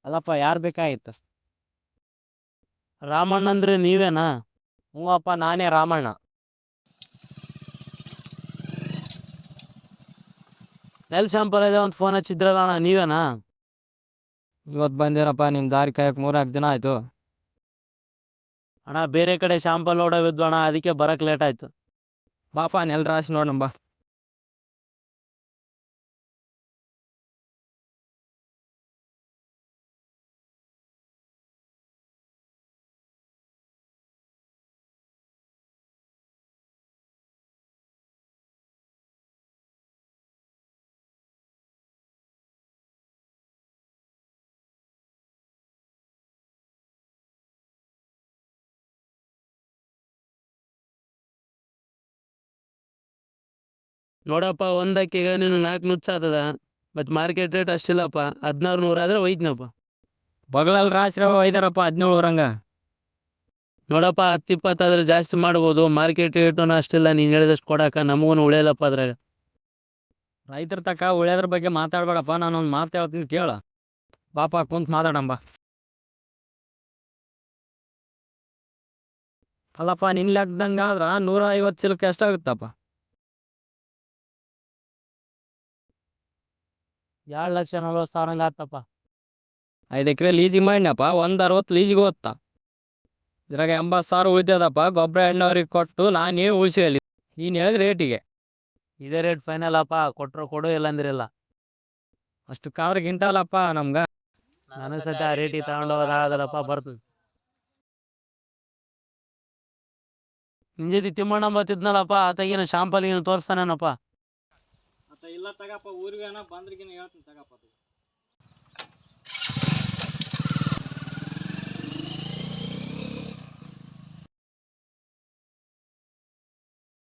ಅಲ್ಲಪ್ಪ ಯಾರು ಬೇಕಾಗಿತ್ತು? ರಾಮಣ್ಣ ಅಂದ್ರೆ ನೀವೇನಾ? ಹ್ಞೂ ಅಪ್ಪ, ನಾನೇ ರಾಮಣ್ಣ. ಎಲ್ಲಿ ಶಾಂಪಲ್ ಇದೆ ಒಂದು ಫೋನ್ ಹಚ್ಚಿದ್ರಲ್ಲ ಅಣ್ಣ, ನೀವೇನಾ? ಇವತ್ತು ಬಂದಿರಪ್ಪ, ನಿಮ್ಮ ದಾರಿ ಕಾಯಕ್ಕೆ 3-4 ದಿನ ಆಯಿತು. ಅಣ್ಣ ಬೇರೆ ಕಡೆ ಶಾಂಪಲ್ ಓಡೋವಿದ್ವು ಅಣ್ಣ, ಅದಕ್ಕೆ ಬರಕ್ಕೆ ಲೇಟ್ ಆಯ್ತು. ಬಾಪ ನೆಲ್ ರಾಶಿ ನೋಡಂಬ. ನೋಡಪ್ಪ, ಒಂದಕ್ಕಿಗ ನೀನು 4 ನುಚ್ಚ ಆತದ. ಮತ್ತು ಮಾರ್ಕೆಟ್ ರೇಟ್ ಅಷ್ಟಿಲ್ಲಪ್ಪ, 1600 ಆದ್ರೆ ಒಯ್ದ್ನಪ್ಪ. ಬಗಲಲ್ಲಿ ರಾಶಿ ಒಯ್ದಾರಪ್ಪ 17 ರಂಗ. ನೋಡಪ್ಪ, 10-20 ಆದ್ರೆ ಜಾಸ್ತಿ ಮಾಡ್ಬೋದು. ಮಾರ್ಕೆಟ್ ರೇಟು ಅಷ್ಟಿಲ್ಲ, ನೀನು ಹೇಳಿದಷ್ಟು ಕೊಡಾಕ ನಮಗೂ ಉಳಿಯಲ್ಲಪ್ಪ ಅದ್ರಾಗ. ರೈತರ ತಕ್ಕ ಉಳಿಯೋದ್ರ ಬಗ್ಗೆ ಮಾತಾಡ್ಬೇಡಪ್ಪ, ನಾನೊಂದು ಮಾತು ಹೇಳ್ತೀನಿ ಕೇಳ. ಬಾಪ ಕುಂತ ಮಾತಾಡಂಬ. ಅಲ್ಲಪ್ಪ, ನಿನ್ನ ಲೆಕ್ಕದಂಗೆ ಆದ್ರೆ 150 ಚೀಲಕ್ಕೆ ಎಷ್ಟಾಗುತ್ತಪ್ಪ? 2,40,000 ಆತಪ್ಪ. 5 ಎಕರೆ ಲೀಸಿಗೆ ಮಾಡಿನಪ್ಪ, 160 ಲೀಸಿಗೆ ಹೋಗ್ತಾ. ಇದ್ರಾಗ 80,000 ಉಳಿತದಪ್ಪ. ಗೊಬ್ಬರ ಎಣ್ಣೆವ್ರಿಗೆ ಕೊಟ್ಟು ನಾನೇ ಉಳಿಸಿಯಲ್ಲಿ ನೀನು ಹೇಳಿದ ರೇಟಿಗೆ. ಇದೇ ರೇಟ್ ಫೈನಲ್ ಅಪ್ಪ, ಕೊಟ್ಟರು ಕೊಡು, ಇಲ್ಲಂದ್ರಿಲ್ಲ. ಅಷ್ಟು ಕಾದ್ರೆ ಗಿಂಟಲ್ಲಪ್ಪ ನಮ್ಗೆ. ನನಗೆ ಸತ್ಯ ಆ ರೇಟಿಗೆ ತಗೊಂಡು ಹೋಗೋದಾಗದಲ್ಲಪ್ಪ, ಬರ್ತದೆ. ನಿನ್ನ ಜೊತೆ ತಿಮ್ಮಣ್ಣ ಬತ್ತಿದ್ನಲ್ಲಪ್ಪ, ಆತಗಿನ ಶಾಂಪಲ್ಗಿನ ತೋರಿಸ್ತಾನೇನಪ್ಪ? ಇಲ್ಲ ತಗಪ್ಪ, ಊರಿಗೆ ಬಂದ್ರಿಗಿನ ಹೇಳ್ತೀನಿ ತಗಪ್ಪ.